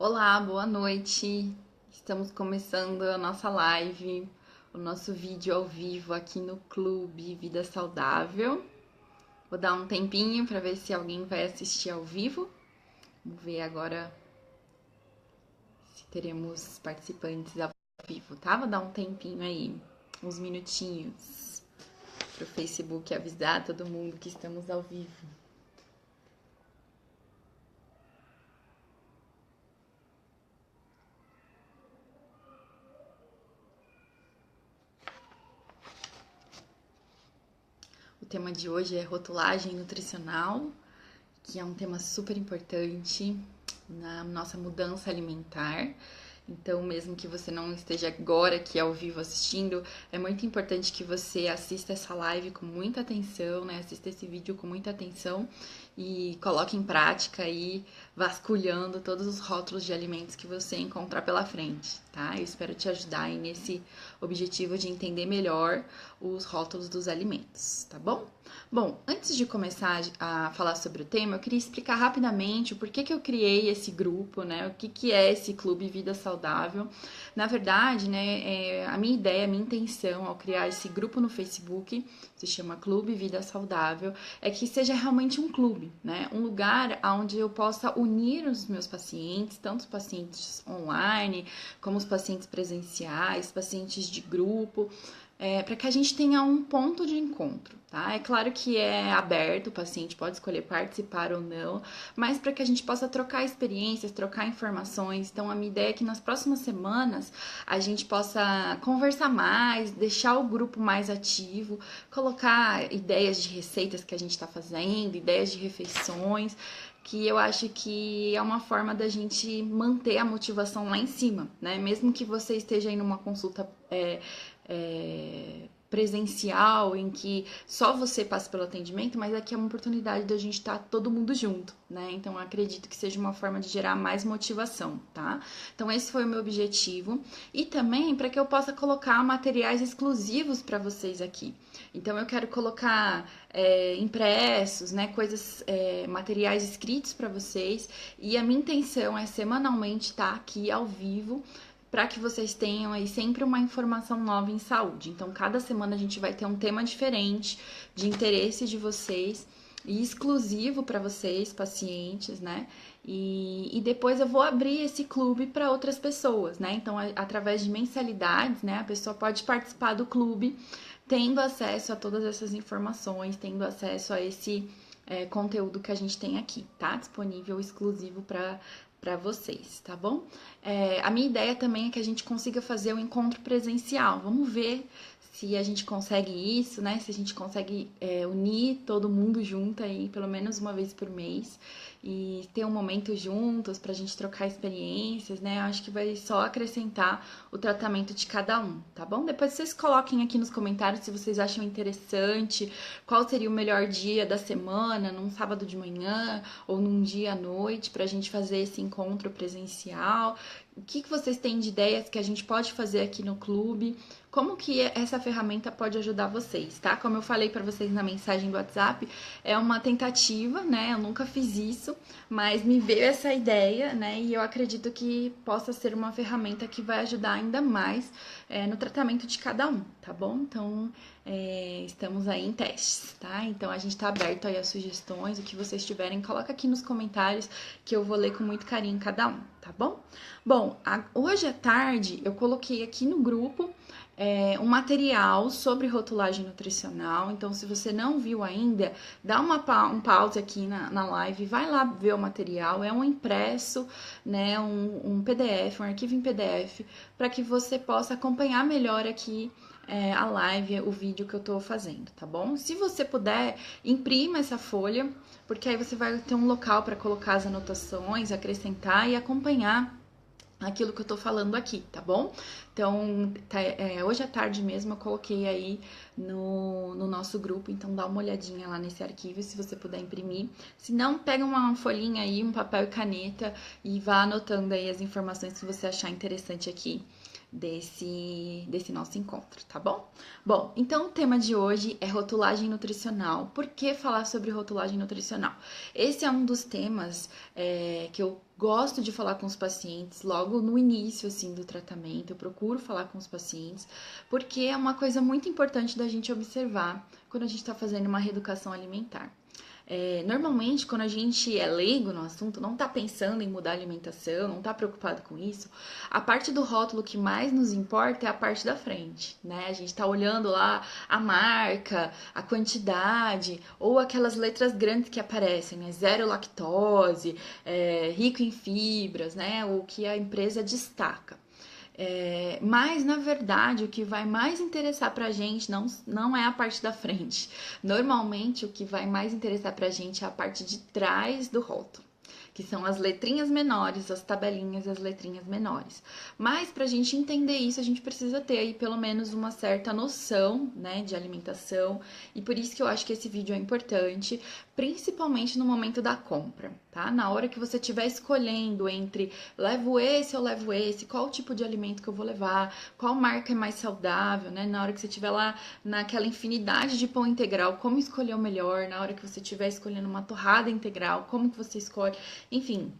Olá, boa noite. Estamos começando a nossa live, o nosso vídeo ao vivo aqui no Clube Vida Saudável. Vou dar um tempinho para ver se alguém vai assistir ao vivo. Vamos ver agora se teremos participantes ao vivo, tá? Vou dar um tempinho aí, uns minutinhos, para o Facebook avisar todo mundo que estamos ao vivo. O tema de hoje é rotulagem nutricional, que é um tema super importante na nossa mudança alimentar. Então, mesmo que você não esteja agora aqui ao vivo assistindo, é muito importante que você assista essa live com muita atenção, né? Assista esse vídeo com muita atenção e coloque em prática aí, vasculhando todos os rótulos de alimentos que você encontrar pela frente, tá? Eu espero te ajudar aí nesse objetivo de entender melhor os rótulos dos alimentos, tá bom? Bom, antes de começar a falar sobre o tema, eu queria explicar rapidamente o porquê que eu criei esse grupo, né? O que é esse Clube Vida Saudável. Na verdade, né, a minha ideia, a minha intenção ao criar esse grupo no Facebook, se chama Clube Vida Saudável, é que seja realmente um clube, né? Um lugar onde eu possa unir os meus pacientes, tanto os pacientes online, como os pacientes presenciais, pacientes de grupo, para que a gente tenha um ponto de encontro, tá? É claro que é aberto, o paciente pode escolher participar ou não, mas para que a gente possa trocar experiências, trocar informações. Então, a minha ideia é que nas próximas semanas a gente possa conversar mais, deixar o grupo mais ativo, colocar ideias de receitas que a gente está fazendo, ideias de refeições, que eu acho que é uma forma da gente manter a motivação lá em cima, né? Mesmo que você esteja em uma consulta presencial, em que só você passa pelo atendimento, mas aqui é uma oportunidade da gente estar todo mundo junto, né? Então, eu acredito que seja uma forma de gerar mais motivação, tá? Então, esse foi o meu objetivo. E também para que eu possa colocar materiais exclusivos para vocês aqui. Então, eu quero colocar impressos, né? Coisas, materiais escritos para vocês. E a minha intenção é semanalmente estar aqui ao vivo para que vocês tenham aí sempre uma informação nova em saúde. Então, cada semana a gente vai ter um tema diferente de interesse de vocês e exclusivo para vocês, pacientes, né? E depois eu vou abrir esse clube para outras pessoas, né? Então, através de mensalidades, né? A pessoa pode participar do clube, tendo acesso a todas essas informações, tendo acesso a esse conteúdo que a gente tem aqui, tá? Disponível exclusivo para vocês, tá bom? A minha ideia também é que a gente consiga fazer um encontro presencial. Vamos ver se a gente consegue isso, né? Se a gente consegue unir todo mundo junto aí, pelo menos uma vez por mês, e ter um momento juntos pra gente trocar experiências, né? Eu acho que vai só acrescentar o tratamento de cada um, tá bom? Depois vocês coloquem aqui nos comentários se vocês acham interessante, qual seria o melhor dia da semana, num sábado de manhã ou num dia à noite, pra gente fazer esse encontro presencial. O que vocês têm de ideias que a gente pode fazer aqui no clube? Como que essa ferramenta pode ajudar vocês, tá? Como eu falei para vocês na mensagem do WhatsApp, é uma tentativa, né? Eu nunca fiz isso, mas me veio essa ideia, né? E eu acredito que possa ser uma ferramenta que vai ajudar ainda mais no tratamento de cada um, tá bom? Então, estamos aí em testes, tá? Então, a gente tá aberto aí a sugestões, o que vocês tiverem, coloca aqui nos comentários que eu vou ler com muito carinho cada um, tá bom? Bom, hoje à tarde eu coloquei aqui no grupo um material sobre rotulagem nutricional. Então, se você não viu ainda, dá um pause aqui na live, vai lá ver o material. É um impresso, né, um PDF, um arquivo em PDF, para que você possa acompanhar melhor aqui a live, o vídeo que eu tô fazendo, tá bom? Se você puder, imprima essa folha, porque aí você vai ter um local para colocar as anotações, acrescentar e acompanhar aquilo que eu tô falando aqui, tá bom? Então, hoje à tarde mesmo eu coloquei aí no nosso grupo, então dá uma olhadinha lá nesse arquivo se você puder imprimir. Se não, pega uma folhinha aí, um papel e caneta e vá anotando aí as informações que você achar interessante aqui desse nosso encontro, tá bom? Bom, então o tema de hoje é rotulagem nutricional. Por que falar sobre rotulagem nutricional? Esse é um dos temas que eu gosto de falar com os pacientes logo no início assim do tratamento. Eu procuro falar com os pacientes porque é uma coisa muito importante da gente observar quando a gente está fazendo uma reeducação alimentar. Normalmente, quando a gente é leigo no assunto, não tá pensando em mudar a alimentação, não tá preocupado com isso, a parte do rótulo que mais nos importa é a parte da frente, né? A gente tá olhando lá a marca, a quantidade, ou aquelas letras grandes que aparecem, né? Zero lactose, rico em fibras, né? O que a empresa destaca. Mas, na verdade, o que vai mais interessar pra gente não é a parte da frente. Normalmente, o que vai mais interessar pra gente é a parte de trás do rótulo, que são as letrinhas menores, as tabelinhas e as letrinhas menores. Mas para a gente entender isso, a gente precisa ter aí pelo menos uma certa noção, né, de alimentação, e por isso que eu acho que esse vídeo é importante, principalmente no momento da compra, tá? Na hora que você estiver escolhendo entre levo esse ou levo esse, qual tipo de alimento que eu vou levar, qual marca é mais saudável, né? Na hora que você estiver lá naquela infinidade de pão integral, como escolher o melhor, na hora que você estiver escolhendo uma torrada integral, como que você escolhe. Enfim,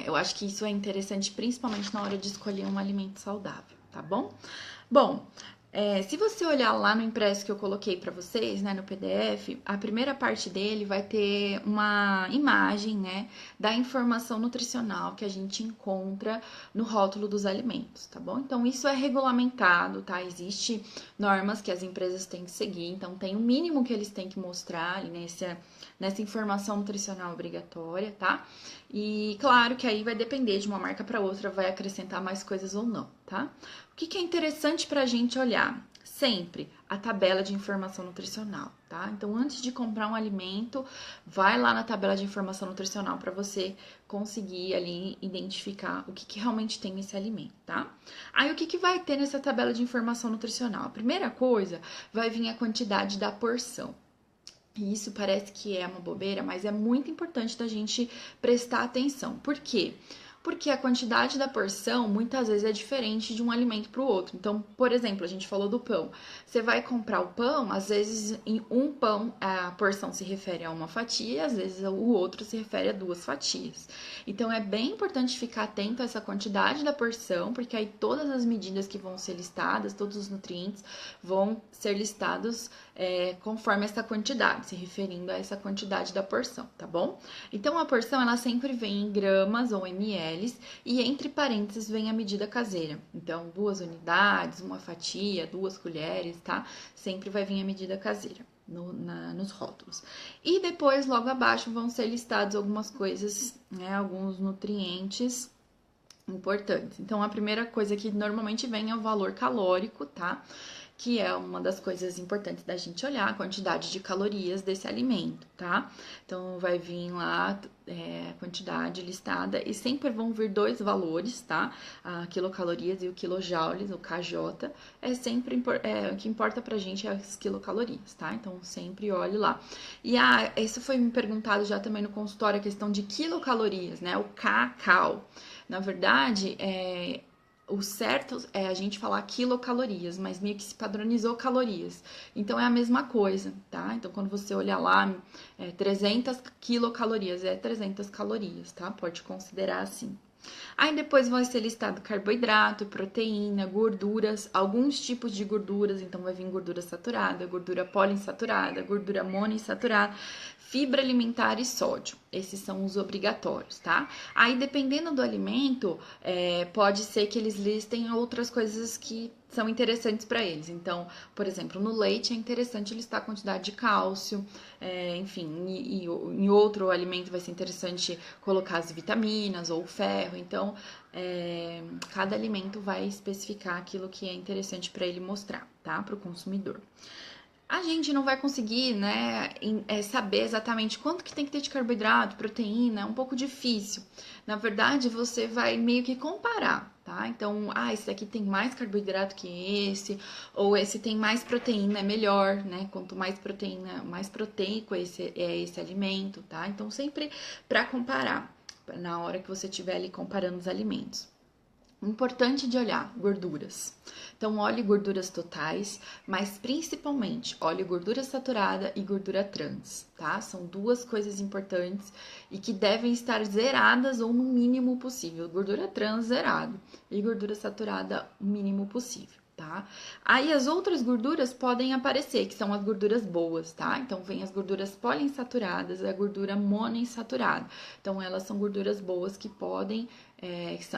eu acho que isso é interessante, principalmente na hora de escolher um alimento saudável, tá bom? Bom, se você olhar lá no impresso que eu coloquei para vocês, né, no PDF, a primeira parte dele vai ter uma imagem, né, da informação nutricional que a gente encontra no rótulo dos alimentos, tá bom? Então, isso é regulamentado, tá? Existem normas que as empresas têm que seguir, então tem o mínimo que eles têm que mostrar ali nessa informação nutricional obrigatória, tá? E claro que aí vai depender de uma marca para outra, vai acrescentar mais coisas ou não, tá? O que é interessante para a gente olhar? Sempre a tabela de informação nutricional, tá? Então, antes de comprar um alimento, vai lá na tabela de informação nutricional para você conseguir ali identificar o que realmente tem nesse alimento, tá? Aí, o que vai ter nessa tabela de informação nutricional? A primeira coisa vai vir a quantidade da porção. E isso parece que é uma bobeira, mas é muito importante da gente prestar atenção. Por quê? Porque a quantidade da porção muitas vezes é diferente de um alimento para o outro. Então, por exemplo, a gente falou do pão. Você vai comprar o pão, às vezes em um pão a porção se refere a uma fatia, às vezes o outro se refere a 2 fatias. Então, é bem importante ficar atento a essa quantidade da porção, porque aí todas as medidas que vão ser listadas, todos os nutrientes vão ser listados conforme essa quantidade, se referindo a essa quantidade da porção, tá bom? Então, a porção, ela sempre vem em gramas ou ml, e entre parênteses vem a medida caseira. Então, 2 unidades, uma fatia, 2 colheres, tá? Sempre vai vir a medida caseira nos rótulos. E depois, logo abaixo, vão ser listados algumas coisas, né? Alguns nutrientes importantes. Então, a primeira coisa que normalmente vem é o valor calórico, tá? Que é uma das coisas importantes da gente olhar, a quantidade de calorias desse alimento, tá? Então, vai vir lá a quantidade listada e sempre vão vir 2 valores, tá? A quilocalorias e o quilojoules, o KJ. O que importa pra gente é as quilocalorias, tá? Então, sempre olhe lá. E isso foi me perguntado já também no consultório, a questão de quilocalorias, né? O kcal. Na verdade, o certo é a gente falar quilocalorias, mas meio que se padronizou calorias. Então, é a mesma coisa, tá? Então, quando você olhar lá, 300 quilocalorias, 300 calorias, tá? Pode considerar assim. Aí depois vai ser listado carboidrato, proteína, gorduras, alguns tipos de gorduras, então vai vir gordura saturada, gordura poliinsaturada, gordura monoinsaturada, fibra alimentar e sódio. Esses são os obrigatórios, tá? Aí, dependendo do alimento, pode ser que eles listem outras coisas que são interessantes para eles. Então, por exemplo, no leite é interessante listar a quantidade de cálcio, enfim, e em outro alimento vai ser interessante colocar as vitaminas ou o ferro. Então, cada alimento vai especificar aquilo que é interessante para ele mostrar, tá? Para o consumidor. A gente não vai conseguir, né, saber exatamente quanto que tem que ter de carboidrato, proteína, é um pouco difícil. Na verdade, você vai meio que comparar, tá? Então, esse daqui tem mais carboidrato que esse, ou esse tem mais proteína, é melhor, né? Quanto mais proteína, mais proteico esse alimento, tá? Então, sempre para comparar, na hora que você estiver ali comparando os alimentos. Importante de olhar, gorduras. Então, olhe gorduras totais, mas principalmente olhe gordura saturada e gordura trans, tá? São duas coisas importantes e que devem estar zeradas ou no mínimo possível. Gordura trans zerado e gordura saturada o mínimo possível, tá? Aí as outras gorduras podem aparecer, que são as gorduras boas, tá? Então, vem as gorduras poliinsaturadas e a gordura monoinsaturada. Então, elas são gorduras boas que podem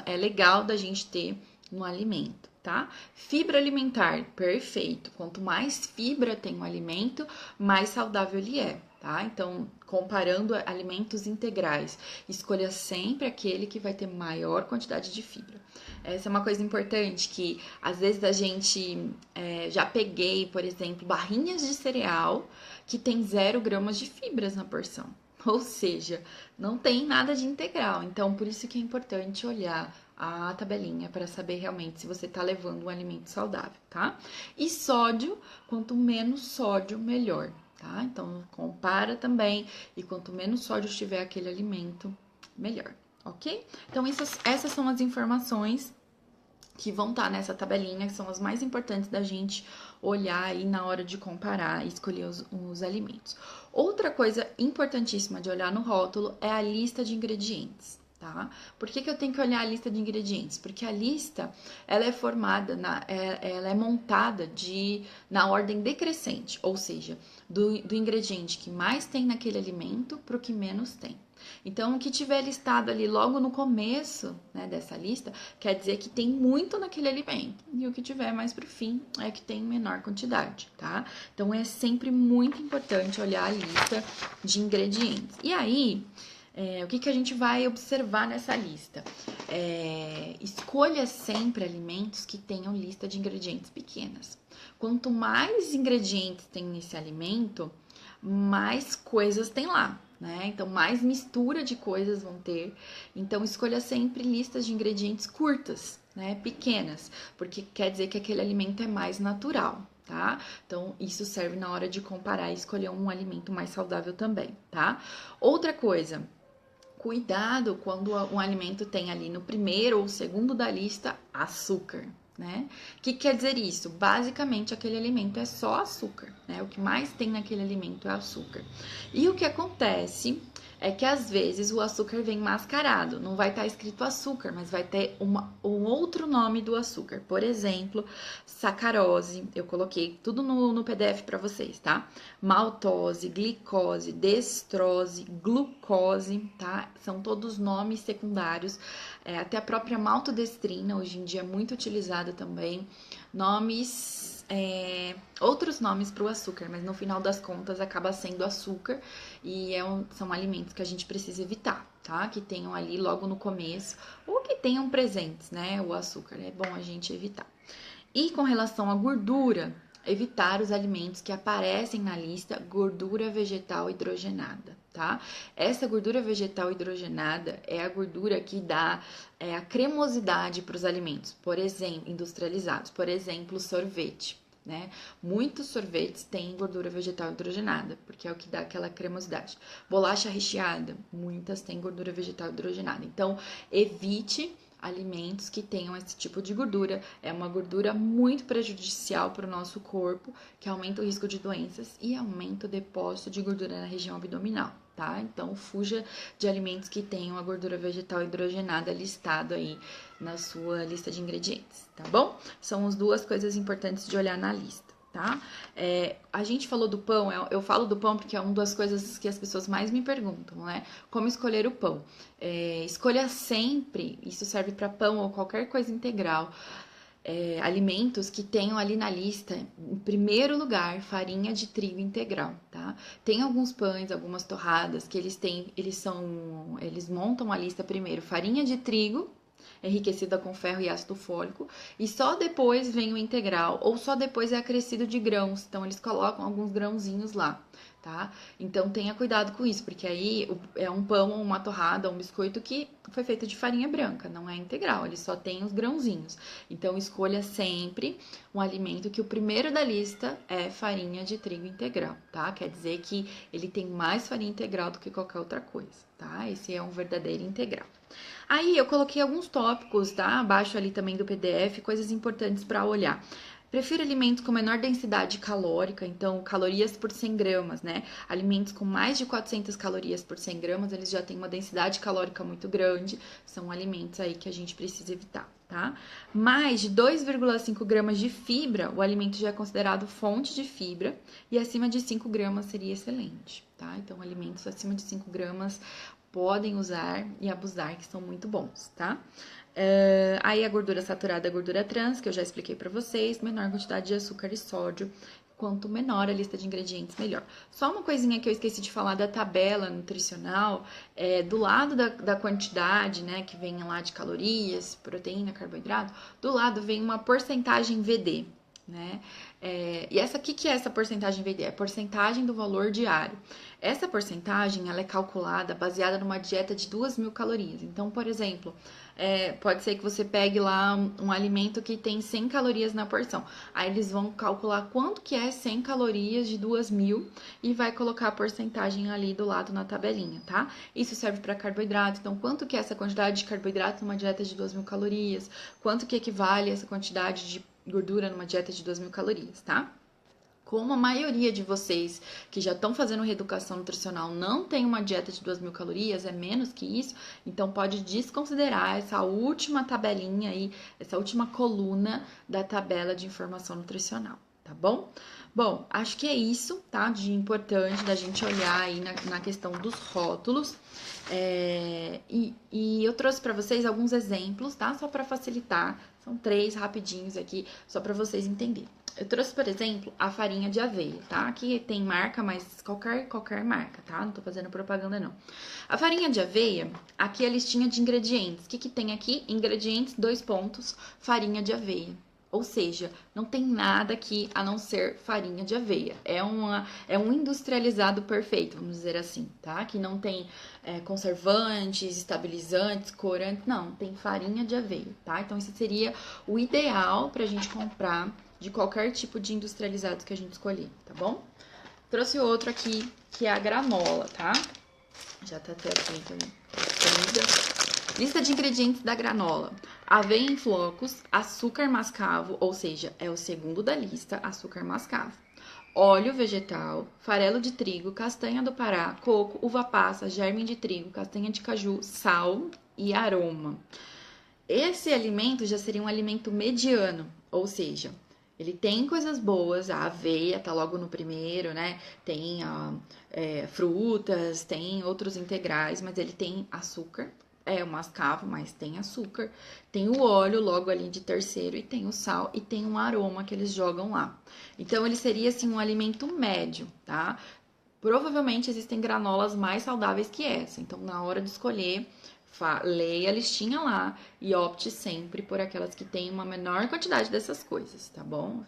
é legal da gente ter no alimento, tá? Fibra alimentar, perfeito. Quanto mais fibra tem o alimento, mais saudável ele é, tá? Então, comparando alimentos integrais, escolha sempre aquele que vai ter maior quantidade de fibra. Essa é uma coisa importante que às vezes a gente já peguei, por exemplo, barrinhas de cereal que tem 0 gramas de fibras na porção. Ou seja, não tem nada de integral. Então, por isso que é importante olhar a tabelinha para saber realmente se você está levando um alimento saudável, tá? E sódio, quanto menos sódio, melhor, tá? Então, compara também e quanto menos sódio tiver aquele alimento, melhor, ok? Então, essas são as informações que vão estar nessa tabelinha, que são as mais importantes da gente olhar aí na hora de comparar e escolher os alimentos. Outra coisa importantíssima de olhar no rótulo é a lista de ingredientes, tá? Por que eu tenho que olhar a lista de ingredientes? Porque a lista, ela é formada, ela é montada na ordem decrescente, ou seja, do ingrediente que mais tem naquele alimento para o que menos tem. Então, o que tiver listado ali logo no começo, né, dessa lista, quer dizer que tem muito naquele alimento. E o que tiver mais pro fim é que tem menor quantidade, tá? Então, é sempre muito importante olhar a lista de ingredientes. E aí, o que a gente vai observar nessa lista? Escolha sempre alimentos que tenham lista de ingredientes pequenas. Quanto mais ingredientes tem nesse alimento, mais coisas tem lá, né? Então, mais mistura de coisas vão ter. Então, escolha sempre listas de ingredientes curtas, né? Pequenas, porque quer dizer que aquele alimento é mais natural, tá? Então, isso serve na hora de comparar e escolher um alimento mais saudável também, tá? Outra coisa, cuidado quando um alimento tem ali no primeiro ou segundo da lista açúcar, né? O que quer dizer isso? Basicamente, aquele alimento é só açúcar, né? O que mais tem naquele alimento é açúcar. E o que acontece é que às vezes o açúcar vem mascarado, não vai estar escrito açúcar, mas vai ter um outro nome do açúcar. Por exemplo, sacarose, eu coloquei tudo no PDF para vocês, tá? Maltose, glicose, destrose, glucose, tá? São todos nomes secundários. Até a própria maltodestrina, hoje em dia é muito utilizada também. Outros nomes para o açúcar, mas no final das contas acaba sendo açúcar e são alimentos que a gente precisa evitar, tá? Que tenham ali logo no começo ou que tenham presentes, né? O açúcar, é bom a gente evitar. E com relação à gordura, evitar os alimentos que aparecem na lista gordura vegetal hidrogenada, tá? Essa gordura vegetal hidrogenada é a gordura que dá a cremosidade para os alimentos, por exemplo, industrializados, por exemplo, sorvete. Né? Muitos sorvetes têm gordura vegetal hidrogenada, porque é o que dá aquela cremosidade. Bolacha recheada, muitas têm gordura vegetal hidrogenada. Então, evite alimentos que tenham esse tipo de gordura. É uma gordura muito prejudicial para o nosso corpo, que aumenta o risco de doenças e aumenta o depósito de gordura na região abdominal, tá? Então, fuja de alimentos que tenham a gordura vegetal hidrogenada listado aí na sua lista de ingredientes, tá bom? São as duas coisas importantes de olhar na lista, tá? A gente falou do pão, eu falo do pão porque é uma das coisas que as pessoas mais me perguntam, né? Como escolher o pão? Escolha sempre, isso serve para pão ou qualquer coisa integral, alimentos que tenham ali na lista, em primeiro lugar, farinha de trigo integral, tá? Tem alguns pães, algumas torradas que eles montam a lista primeiro, farinha de trigo, enriquecida com ferro e ácido fólico, e só depois vem o integral, ou só depois é acrescido de grãos, então eles colocam alguns grãozinhos lá, tá? Então tenha cuidado com isso, porque aí é um pão, uma torrada, um biscoito que foi feito de farinha branca, não é integral, ele só tem os grãozinhos. Então escolha sempre um alimento que o primeiro da lista é farinha de trigo integral, tá? Quer dizer que ele tem mais farinha integral do que qualquer outra coisa, tá? Esse é um verdadeiro integral. Aí eu coloquei alguns tópicos, tá? Abaixo ali também do PDF, coisas importantes para olhar. Prefiro alimentos com menor densidade calórica, então calorias por 100 gramas, né? Alimentos com mais de 400 calorias por 100 gramas, eles já têm uma densidade calórica muito grande, são alimentos aí que a gente precisa evitar, tá? Mais de 2,5 gramas de fibra, o alimento já é considerado fonte de fibra, e acima de 5 gramas seria excelente, tá? Então, alimentos acima de 5 gramas podem usar e abusar, que são muito bons, tá? Aí a gordura saturada, a gordura trans, que eu já expliquei pra vocês, menor quantidade de açúcar e sódio. Quanto menor a lista de ingredientes, melhor. Só uma coisinha que eu esqueci de falar da tabela nutricional, do lado da quantidade, né, que vem lá de calorias, proteína, carboidrato, do lado vem uma porcentagem VD, né? E essa aqui que é essa porcentagem VD? É a porcentagem do valor diário. Essa porcentagem, ela é calculada baseada numa dieta de 2.000 calorias. Então, por exemplo, pode ser que você pegue lá um alimento que tem 100 calorias na porção. Aí eles vão calcular quanto que é 100 calorias de 2.000 e vai colocar a porcentagem ali do lado na tabelinha, tá? Isso serve para carboidrato. Então, quanto que é essa quantidade de carboidrato numa dieta de 2.000 calorias? Quanto que equivale essa quantidade de gordura numa dieta de 2.000 calorias, tá? Como a maioria de vocês que já estão fazendo reeducação nutricional não tem uma dieta de 2.000 calorias, é menos que isso, então pode desconsiderar essa última tabelinha aí, essa última coluna da tabela de informação nutricional, tá bom? Bom, acho que é isso, tá? De importante da gente olhar aí na questão dos rótulos. E eu trouxe para vocês alguns exemplos, tá? Só para facilitar, são 3 rapidinhos aqui, só para vocês entenderem. Eu trouxe, por exemplo, a farinha de aveia, tá? Aqui tem marca, mas qualquer marca, tá? Não tô fazendo propaganda, não. A farinha de aveia, aqui é a listinha de ingredientes. O que tem aqui? Ingredientes, 2 pontos, farinha de aveia. Ou seja, não tem nada aqui a não ser farinha de aveia. É um industrializado perfeito, vamos dizer assim, tá? Que não tem conservantes, estabilizantes, corantes, não. Tem farinha de aveia, tá? Então, esse seria o ideal pra gente comprar de qualquer tipo de industrializados que a gente escolher, tá bom? Trouxe outro aqui, que é a granola, tá? Já tá até aqui, lista de ingredientes da granola: aveia em flocos, açúcar mascavo, ou seja, é o segundo da lista, açúcar mascavo, óleo vegetal, farelo de trigo, castanha do Pará, coco, uva passa, germe de trigo, castanha de caju, sal e aroma. Esse alimento já seria um alimento mediano, ou seja, ele tem coisas boas, a aveia tá logo no primeiro, né? Tem frutas, tem outros integrais, mas ele tem açúcar. É o mascavo, mas tem açúcar. Tem o óleo logo ali de terceiro e tem o sal e tem um aroma que eles jogam lá. Então, ele seria, assim, um alimento médio, tá? Provavelmente existem granolas mais saudáveis que essa. Então, na hora de escolher, leia a listinha lá e opte sempre por aquelas que têm uma menor quantidade dessas coisas, tá bom?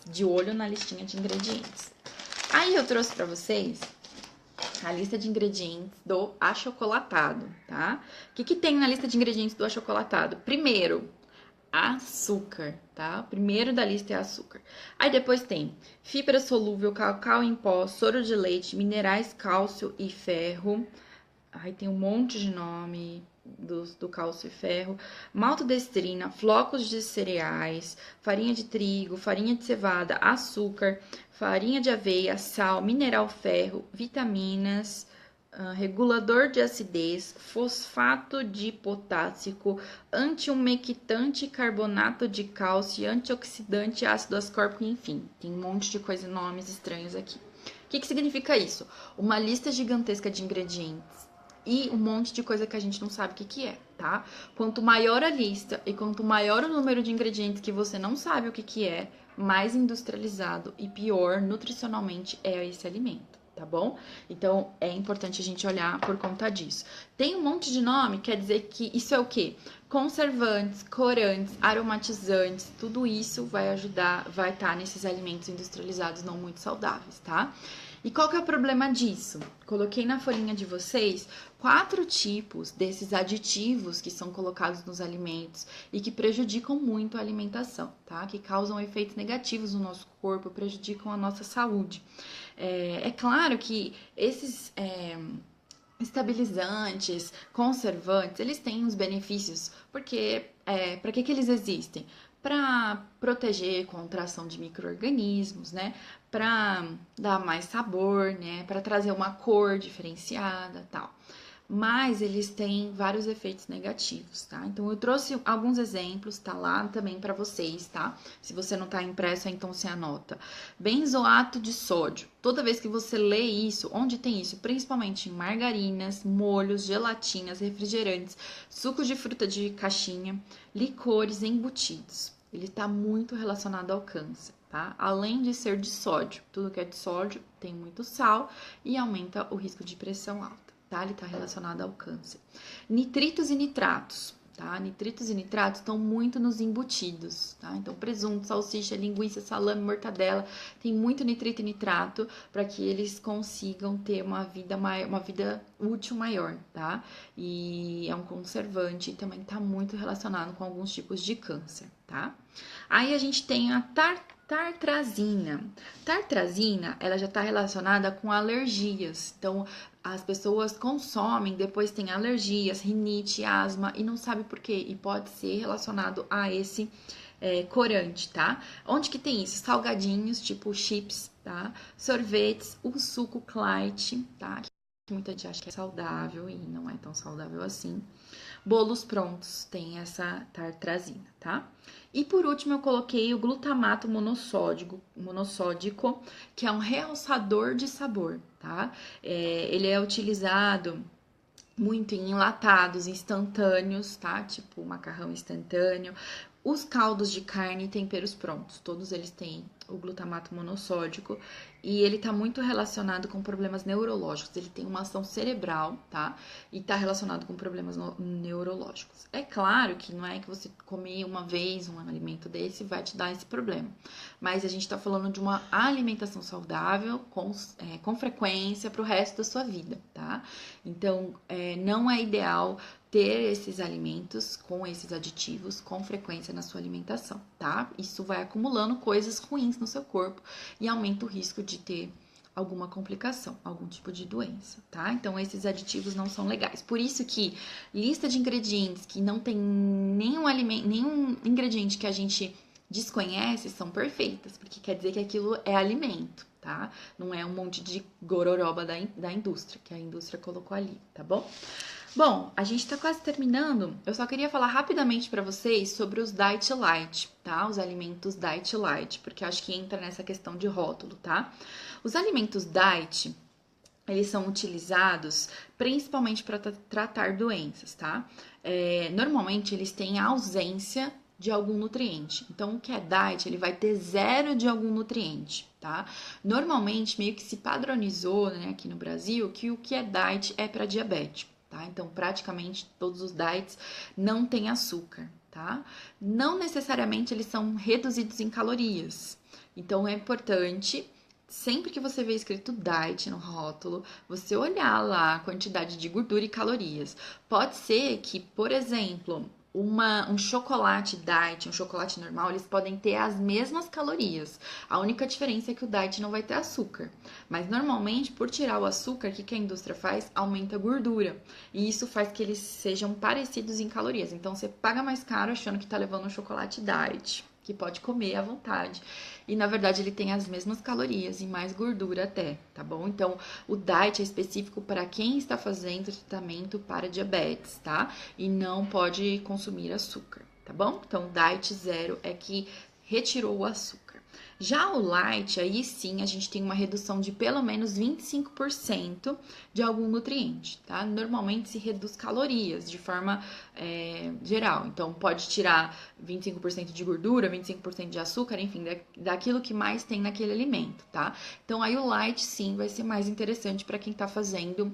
De olho na listinha de ingredientes. Aí eu trouxe pra vocês a lista de ingredientes do achocolatado, tá? O que tem na lista de ingredientes do achocolatado? Primeiro, açúcar, tá? O primeiro da lista é açúcar. Aí depois tem fibra solúvel, cacau em pó, soro de leite, minerais cálcio e ferro. Aí tem um monte de nome do cálcio e ferro, maltodestrina, flocos de cereais, farinha de trigo, farinha de cevada, açúcar, farinha de aveia, sal, mineral ferro, vitaminas, regulador de acidez, fosfato de potássico, antiumectante, carbonato de cálcio, antioxidante, ácido ascórbico, enfim, tem um monte de coisa, nomes estranhos aqui. O que significa isso? Uma lista gigantesca de ingredientes e um monte de coisa que a gente não sabe o que é, tá? Quanto maior a lista e quanto maior o número de ingredientes que você não sabe o que é, mais industrializado e pior nutricionalmente é esse alimento, tá bom? Então, é importante a gente olhar por conta disso. Tem um monte de nome, quer dizer que isso é o quê? Conservantes, corantes, aromatizantes, tudo isso vai ajudar, vai estar nesses alimentos industrializados não muito saudáveis, tá? E qual que é o problema disso? Coloquei na folhinha de vocês 4 tipos desses aditivos que são colocados nos alimentos e que prejudicam muito a alimentação, tá? Que causam efeitos negativos no nosso corpo, prejudicam a nossa saúde. É claro que esses estabilizantes, conservantes, eles têm os benefícios, porque para que eles existem? Para proteger contra a ação de micro-organismos, né? Para dar mais sabor, né? Para trazer uma cor diferenciada, tal. Mas eles têm vários efeitos negativos, tá? Então eu trouxe alguns exemplos, tá lá também para vocês, tá? Se você não tá impresso, então você anota. Benzoato de sódio. Toda vez que você lê isso, onde tem isso? Principalmente em margarinas, molhos, gelatinas, refrigerantes, sucos de fruta de caixinha, licores, embutidos. Ele está muito relacionado ao câncer, tá? Além de ser de sódio. Tudo que é de sódio tem muito sal e aumenta o risco de pressão alta. Tá? Ele está relacionado ao câncer. Nitritos e nitratos, tá? Nitritos e nitratos estão muito nos embutidos, tá? Então, presunto, salsicha, linguiça, salame, mortadela, tem muito nitrito e nitrato para que eles consigam ter uma vida útil maior, tá? E é um conservante e também está muito relacionado com alguns tipos de câncer, tá? Aí a gente tem a tartrazina. Tartrazina, ela já está relacionada com alergias. Então, as pessoas consomem, depois tem alergias, rinite, asma e não sabe por quê. E pode ser relacionado a esse corante, tá? Onde que tem isso? Salgadinhos, tipo chips, tá? Sorvetes, o suco Clyde, tá? Que muita gente acha que é saudável e não é tão saudável assim. Bolos prontos tem essa tartrazina, tá? E por último eu coloquei o glutamato monossódico, que é um realçador de sabor, tá? Ele é utilizado muito em enlatados instantâneos, tá? Tipo macarrão instantâneo. Os caldos de carne e temperos prontos, todos eles têm o glutamato monossódico e ele tá muito relacionado com problemas neurológicos. Ele tem uma ação cerebral, tá? E tá relacionado com problemas neurológicos. É claro que não é que você comer uma vez um alimento desse vai te dar esse problema, mas a gente tá falando de uma alimentação saudável com frequência pro resto da sua vida, tá? Então, não é ideal ter esses alimentos com esses aditivos com frequência na sua alimentação, tá? Isso vai acumulando coisas ruins no seu corpo e aumenta o risco de ter alguma complicação, algum tipo de doença, tá? Então, esses aditivos não são legais. Por isso que lista de ingredientes que não tem nenhum ingrediente que a gente desconhece são perfeitas, porque quer dizer que aquilo é alimento, tá? Não é um monte de gororoba da indústria, que a indústria colocou ali, tá bom? Bom, a gente tá quase terminando. Eu só queria falar rapidamente para vocês sobre os Diet Light, tá? Os alimentos Diet Light, porque acho que entra nessa questão de rótulo, tá? Os alimentos Diet, eles são utilizados principalmente para tratar doenças, tá? Normalmente eles têm ausência de algum nutriente. Então, o que é diet, ele vai ter zero de algum nutriente, tá? Normalmente, meio que se padronizou, né, aqui no Brasil, que o que é diet é para diabético, tá? Então, praticamente todos os diets não têm açúcar, tá? Não necessariamente eles são reduzidos em calorias. Então, é importante, sempre que você vê escrito diet no rótulo, você olhar lá a quantidade de gordura e calorias. Pode ser que, por exemplo, um chocolate diet, um chocolate normal, eles podem ter as mesmas calorias. A única diferença é que o diet não vai ter açúcar. Mas normalmente, por tirar o açúcar, o que a indústria faz? Aumenta a gordura. E isso faz que eles sejam parecidos em calorias. Então, você paga mais caro achando que tá levando um chocolate diet, que pode comer à vontade. E, na verdade, ele tem as mesmas calorias e mais gordura até, tá bom? Então, o diet é específico para quem está fazendo tratamento para diabetes, tá? E não pode consumir açúcar, tá bom? Então, diet zero é que retirou o açúcar. Já o light, aí sim, a gente tem uma redução de pelo menos 25% de algum nutriente, tá? Normalmente se reduz calorias de forma geral. Então, pode tirar 25% de gordura, 25% de açúcar, enfim, daquilo que mais tem naquele alimento, tá? Então, aí o light, sim, vai ser mais interessante para quem tá fazendo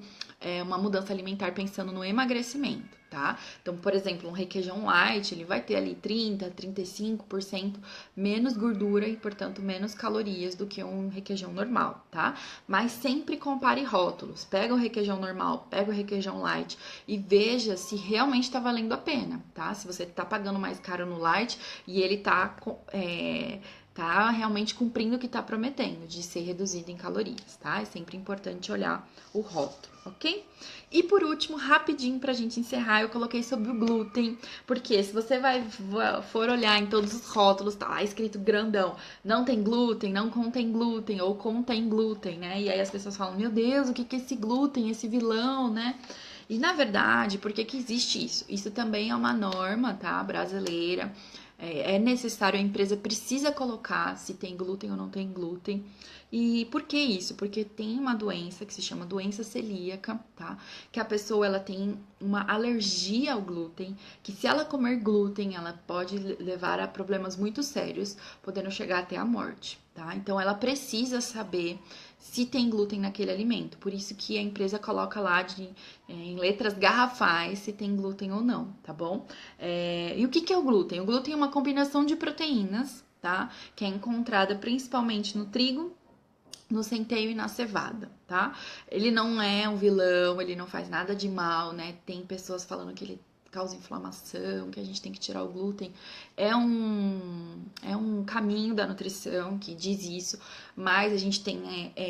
uma mudança alimentar pensando no emagrecimento, tá? Então, por exemplo, um requeijão light, ele vai ter ali 30, 35% menos gordura e, portanto, menos calorias do que um requeijão normal, tá? Mas sempre compare rótulos. Pega o requeijão normal, pega o requeijão light e veja se realmente tá valendo a pena, tá? Se você tá pagando mais caro no light e ele tá realmente cumprindo o que tá prometendo, de ser reduzido em calorias, tá? É sempre importante olhar o rótulo, ok? E por último, rapidinho pra gente encerrar, eu coloquei sobre o glúten, porque se você for olhar em todos os rótulos, tá lá escrito grandão, não tem glúten, não contém glúten, ou contém glúten, né? E aí as pessoas falam, meu Deus, o que é esse glúten, esse vilão, né? E na verdade, por que existe isso? Isso também é uma norma, tá? Brasileira. É necessário, a empresa precisa colocar se tem glúten ou não tem glúten. E por que isso? Porque tem uma doença que se chama doença celíaca, tá? Que a pessoa ela tem uma alergia ao glúten, que se ela comer glúten, ela pode levar a problemas muito sérios, podendo chegar até a morte, tá? Então ela precisa saber se tem glúten naquele alimento. Por isso que a empresa coloca lá em letras garrafais se tem glúten ou não, tá bom? E o que é o glúten? O glúten é uma combinação de proteínas, tá? Que é encontrada principalmente no trigo, no centeio e na cevada, tá? Ele não é um vilão, ele não faz nada de mal, né? Tem pessoas falando que ele causa inflamação, que a gente tem que tirar o glúten. É um caminho da nutrição que diz isso, mas a gente tem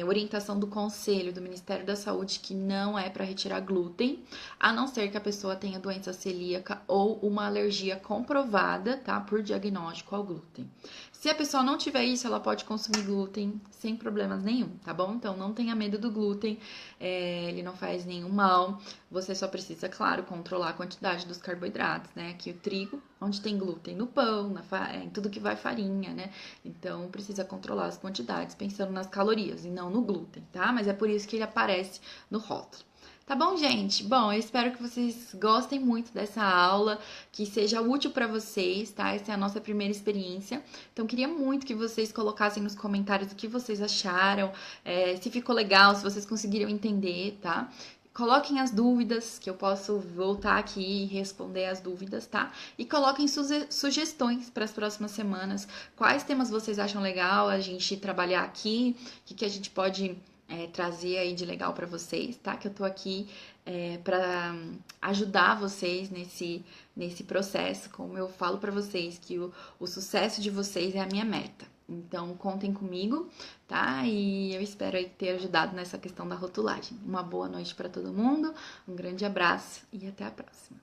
orientação do Conselho, do Ministério da Saúde, que não é para retirar glúten, a não ser que a pessoa tenha doença celíaca ou uma alergia comprovada, tá? Por diagnóstico ao glúten. Se a pessoa não tiver isso, ela pode consumir glúten sem problemas nenhum, tá bom? Então não tenha medo do glúten, ele não faz nenhum mal. Você só precisa, claro, controlar a quantidade dos carboidratos, né? Aqui o trigo, onde tem glúten no pão, em tudo que vai farinha, né? Então precisa controlar as quantidades, pensando nas calorias e não no glúten, tá? Mas é por isso que ele aparece no rótulo. Tá bom, gente? Bom, eu espero que vocês gostem muito dessa aula, que seja útil para vocês, tá? Essa é a nossa primeira experiência. Então, queria muito que vocês colocassem nos comentários o que vocês acharam, se ficou legal, se vocês conseguiram entender, tá? Coloquem as dúvidas, que eu posso voltar aqui e responder as dúvidas, tá? E coloquem sugestões para as próximas semanas. Quais temas vocês acham legal a gente trabalhar aqui? O que a gente pode trazer aí de legal para vocês, tá? Que eu tô aqui para ajudar vocês nesse processo. Como eu falo para vocês, que o sucesso de vocês é a minha meta. Então, contem comigo, tá? E eu espero aí ter ajudado nessa questão da rotulagem. Uma boa noite para todo mundo, um grande abraço e até a próxima.